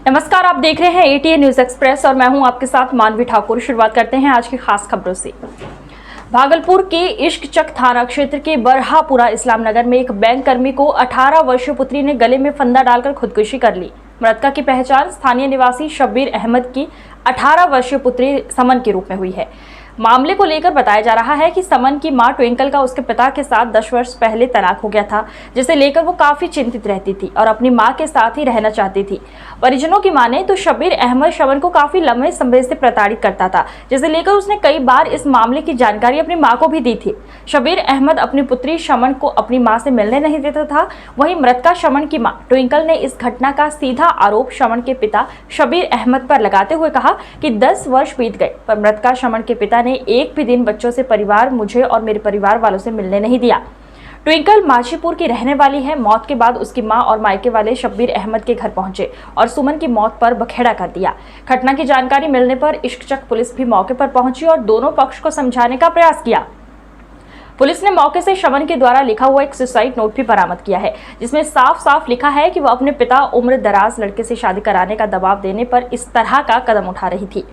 नमस्कार, आप देख रहे हैं एटीएन न्यूज एक्सप्रेस और मैं हूं आपके साथ मानवी ठाकुर। शुरुआत करते हैं आज की खास खबरों से। भागलपुर के इश्कचक थाना क्षेत्र के बरहापुरा इस्लाम नगर में एक बैंक कर्मी को 18 वर्षीय पुत्री ने गले में फंदा डालकर खुदकुशी कर ली। मृतका की पहचान स्थानीय निवासी शब्बीर अहमद की 18 वर्षीय पुत्री समन के रूप में हुई है। मामले को लेकर बताया जा रहा है कि समन की मां ट्विंकल का उसके पिता के साथ 10 वर्ष पहले तलाक हो गया था, जिसे लेकर वो काफी चिंतित रहती थी और अपनी मां के साथ ही रहना चाहती थी। परिजनों की माने तो शब्बीर अहमद समन को काफी लंबे समय से प्रताड़ित करता था, जिसे लेकर उसने कई बार इस मामले की जानकारी अपनी मां को भी दी थी। शब्बीर अहमद अपनी पुत्री समन को अपनी मां से मिलने नहीं देता था। वहीं मृतका समन की मां ट्विंकल ने इस घटना का सीधा आरोप समन के पिता शब्बीर अहमद पर लगाते हुए कहा कि 10 वर्ष बीत गए पर मृतका समन के पिता ने एक भी दिन बच्चों से परिवार मुझे और मेरे परिवार वालों से मिलने नहीं दिया। ट्विंकल माछीपुर की रहने वाली है। मौत के बाद उसकी मां और मायके वाले शब्बीर अहमद के घर पहुंचे और सुमन की मौत पर बखेड़ा कर दिया। घटना की जानकारी मिलने पर इश्कचक पुलिस भी मौके पर पहुंची और दोनों पक्ष को समझाने का प्रयास किया। पुलिस ने मौके से समन के द्वारा लिखा हुआ एक सुसाइड नोट भी बरामद किया है, जिसमें साफ साफ लिखा है कि वह अपने पिता उम्र दराज लड़के से शादी कराने का दबाव देने पर इस तरह का कदम उठा रही थी।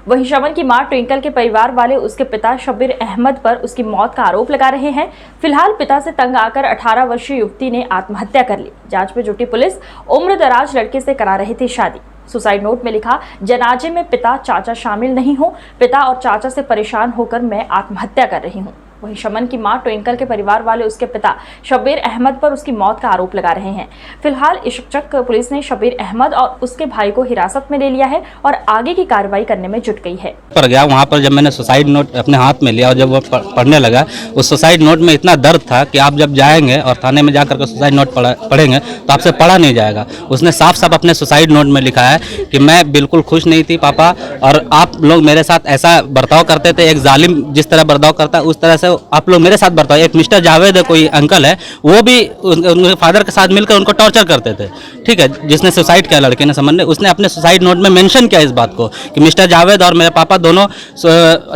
वहीं समन की मां ट्विंकल के परिवार वाले उसके पिता शब्बीर अहमद पर उसकी मौत का आरोप लगा रहे हैं। फिलहाल पिता से तंग आकर 18 वर्षीय युवती ने आत्महत्या कर ली। जांच में जुटी पुलिस उम्र दराज लड़के से करा रही थी शादी। सुसाइड नोट में लिखा, जनाजे में पिता चाचा शामिल नहीं हो, पिता और चाचा से परेशान होकर मैं आत्महत्या कर रही हूँ। वहीं समन की मां ट्विंकल के परिवार वाले उसके पिता शब्बीर अहमद पर उसकी मौत का आरोप लगा रहे हैं। फिलहाल इश्कचक पुलिस ने शब्बीर अहमद और उसके भाई को हिरासत में ले लिया है और आगे की कार्रवाई करने में जुट गई है। पर गया वहाँ पर जब मैंने सुसाइड नोट अपने हाथ में लिया और जब वो पढ़ने लगा, उस सुसाइड नोट में इतना दर्द था कि आप जब जाएंगे और थाने में जाकर के सुसाइड नोट पढ़ेंगे तो आपसे पढ़ा नहीं जाएगा। उसने साफ साफ अपने सुसाइड नोट में लिखा है कि मैं बिल्कुल खुश नहीं थी पापा, और आप लोग मेरे साथ ऐसा बर्ताव करते थे, एक जालिम जिस तरह बर्ताव करता है उस तरह से आप लोग मेरे साथ बर्ताव। एक मिस्टर जावेद है, कोई अंकल है, वो भी उनके फादर के साथ मिलकर उनको टॉर्चर करते थे। ठीक है, जिसने सुसाइड किया लड़के ने, समन ने, उसने अपने सुसाइड नोट में मेंशन किया इस बात को कि मिस्टर जावेद और मेरे पापा दोनों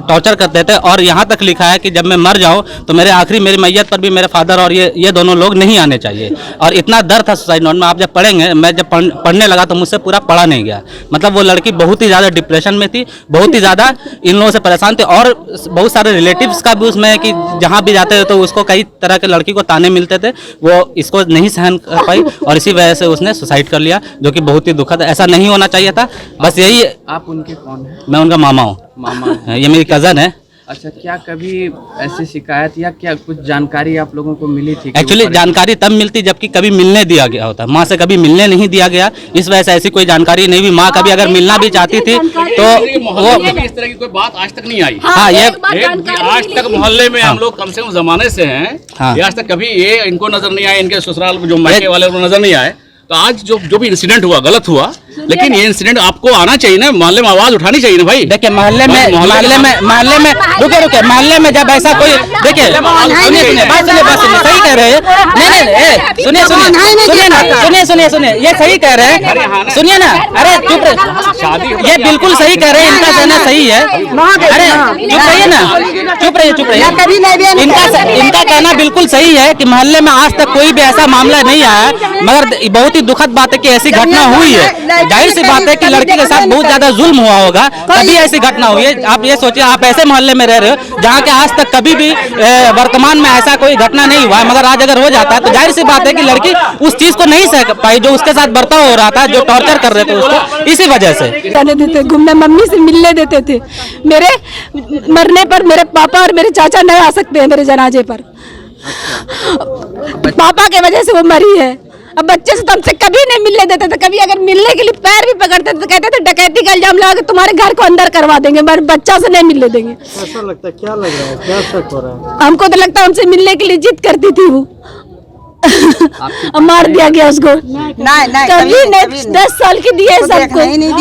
टॉर्चर करते थे, और यहाँ तक लिखा है कि जब मैं मर जाऊँ तो मेरी मैयत पर भी मेरे फादर और ये दोनों लोग नहीं आने चाहिए। और इतना डर था सुसाइड नोट में। आप जब पढ़ेंगे, मैं जब पढ़ने लगा तो मुझसे पूरा पढ़ा नहीं गया। मतलब वो लड़की बहुत ही ज़्यादा डिप्रेशन में थी, बहुत ही ज़्यादा इन लोगों से परेशान थे, और बहुत सारे रिलेटिव्स का भी उसमें कि जहाँ भी जाते थे तो उसको कई तरह के लड़की को ताने मिलते थे। वो इसको नहीं सहन कर पाई और इसी वजह से उसने सुसाइड कर लिया, जो कि बहुत ही दुखद है। ऐसा नहीं होना चाहिए था। बस यही। आप उनके कौन हैं? मैं उनका मामा हूँ। मामा? ये मेरी कज़न है। अच्छा, क्या कभी ऐसी शिकायत या क्या कुछ जानकारी आप लोगों को मिली थी? एक्चुअली जानकारी तब मिलती जबकि कभी मिलने दिया गया होता। माँ से कभी मिलने नहीं दिया गया, इस वजह से ऐसी कोई जानकारी नहीं हुई। माँ कभी अगर मिलना भी चाहती थी तो वो इस तरह की कोई बात आज तक नहीं आई। हाँ, ये आज तक मोहल्ले में हम लोग कम से कम जमाने से हैं। हाँ। आज तक कभी ये इनको नजर नहीं आया, इनके ससुराल जो मायके वाले उनको नजर नहीं आए। तो आज जो भी इंसिडेंट हुआ गलत हुआ, लेकिन ये इंसिडेंट आपको आना चाहिए ना, मोहल्ले में आवाज उठानी चाहिए ना भाई। देखिए, मोहल्ले में रुके मामले में जब ऐसा कोई, देखिए सही कह रहे हैं। नहीं, सुनिए, ये सही कह रहे हैं, सुनिए ना। अरे चुप रहे, ये बिल्कुल सही कह रहे हैं, इनका कहना सही है। अरे चुप रहिए। इनका कहना बिल्कुल सही है कि मोहल्ले में आज तक कोई भी ऐसा मामला नहीं आया, मगर बहुत ही दुखद बात है कि ऐसी घटना हुई है। जाहिर सी बात है कि लड़की के साथ बहुत ज्यादा जुल्म हुआ होगा, तभी ऐसी घटना हुई है। आप ये सोचिए, आप ऐसे मोहल्ले में रह रहे हो जहाँ के आज तक कभी भी वर्तमान में ऐसा कोई घटना नहीं हुआ, मगर आज अगर हो जाता है तो जाहिर सी बात है कि लड़की उस चीज को नहीं सह पाई जो उसके साथ बर्ताव हो रहा था, जो टॉर्चर कर रहे थे उसको, इसी वजह से। जाने देते, घूमने मम्मी से मिलने देते थे। मेरे मरने पर मेरे पापा और मेरे चाचा नहीं आ सकते हैं मेरे जनाजे पर। पापा के वजह से वो मरी है। अब बच्चे से तो हमसे कभी नहीं मिलने देते थे। कभी अगर मिलने के लिए पैर भी पकड़ते थे तो कहते थे डकैती का इल्जाम लगा के तुम्हारे घर को अंदर करवा देंगे, मगर बच्चा से नहीं मिलने देंगे। ऐसा लगता है, क्या लग रहा है, क्या शक हो रहा है? हमको तो लगता है हमसे मिलने के लिए जिद करती थी वो। मार दिया गया उसको। कभी नहीं, 10 साल की दिए सबको।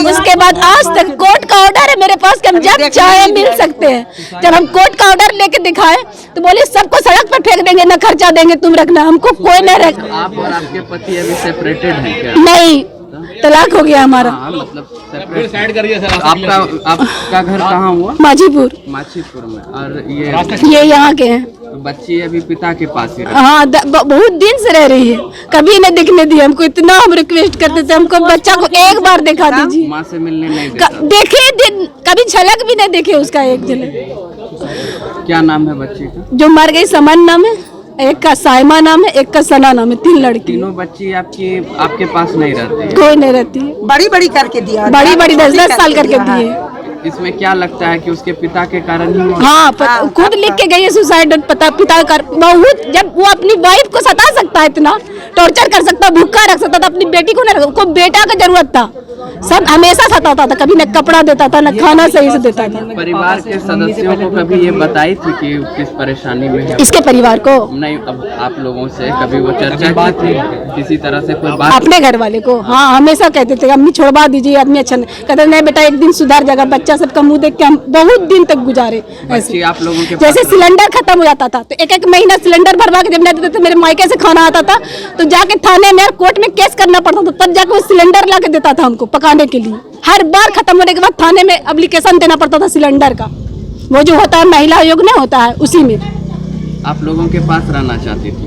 उसके बाद आज तक कोर्ट का ऑर्डर है मेरे पास कि हम जब चाहे मिल सकते हैं। जब हम कोर्ट का ऑर्डर लेके दिखाए तो बोले सबको सड़क पर फेंक देंगे, न खर्चा देंगे, तुम रखना, हमको कोई नहीं रख। आप और आपके पति अभी सेपरेटेड हैं क्या? नहीं, तलाक हो गया हमारा। मतलब साइड करिए सर। आपका घर कहाँ हुआ? माछीपुर में। और ये यहाँ के हैं। बच्ची अभी पिता के पास ही हाँ बहुत दिन से रह रही है, कभी नहीं दिखने दी हमको। इतना हम रिक्वेस्ट करते थे, हमको बच्चा को एक बार दिखा दीजिए। माँ से मिलने नहीं देता। देखे कभी झलक भी नहीं देखे उसका, एक झलक। क्या नाम है बच्ची का? जो मर गई समन नाम है, एक का साइमा नाम है, एक का सना नाम है। 3 लड़की। तीनों बच्ची आपके पास नहीं रहती? कोई नहीं रहती है। बड़ी बड़ी करके दिया, बड़ी 10-10 साल करके दिए। इसमें क्या लगता है कि उसके पिता के कारण ही हुआ? हाँ, खुद लिख के गई है सुसाइड नोट। पिता कर बहुत, जब वो अपनी वाइफ को सता सकता है, इतना टॉर्चर कर सकता, भूखा रख सकता था, अपनी बेटी को नहीं, उसको बेटा का जरूरत था। सब हमेशा सताता था, कभी न कपड़ा देता था, न खाना सही से देता था। परिवार के सदस्यों को कभी ये बताई थी कि किस परेशानी में है? इसके परिवार को नहीं, अब आप लोगों से कभी वो चर्चा की थी किसी तरह से कोई बात? अपने घर वाले को हाँ हमेशा कहते थे, अम्मी छोड़वा दीजिए, आदमी अच्छा नहीं। कहते नहीं बेटा, एक दिन सुधार जाएगा। बच्चा सबका मुंह देख के हम बहुत दिन तक गुजारे ऐसे। आप लोगों के जैसे सिलेंडर खत्म हो जाता था तो एक महीना सिलेंडर भरवा के जब नहीं देते थे, मेरे मायके से खाना आता था तो जाके थाने में कोर्ट में केस करना पड़ता था, तब जाके वो सिलेंडर ला के देता था हमको पकाने के लिए। हर बार खत्म होने के बाद थाने में एप्लीकेशन देना पड़ता था सिलेंडर का। वो जो होता है महिला आयोग नहीं होता है, उसी में। आप लोगों के पास रहना चाहती थी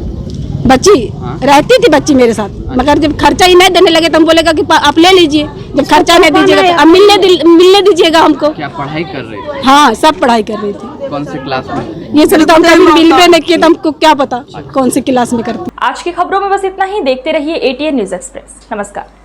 बच्ची? हाँ। रहती थी बच्ची मेरे साथ, मगर जब खर्चा ही नहीं देने लगे तो हम बोलेगा कि आप ले लीजिए। जब खर्चा नहीं दीजिएगा तो अब मिलने दीजिएगा हमको। क्या पढ़ाई कर रही थी? हाँ, सब पढ़ाई कर रही थी। कौन से क्लास में? ये सब तो हम कभी मिलवे नहीं किए, तो हमको क्या पता कौन सी क्लास में करती। आज की खबरों में बस इतना ही। देखते रहिए ATN न्यूज एक्सप्रेस। नमस्कार।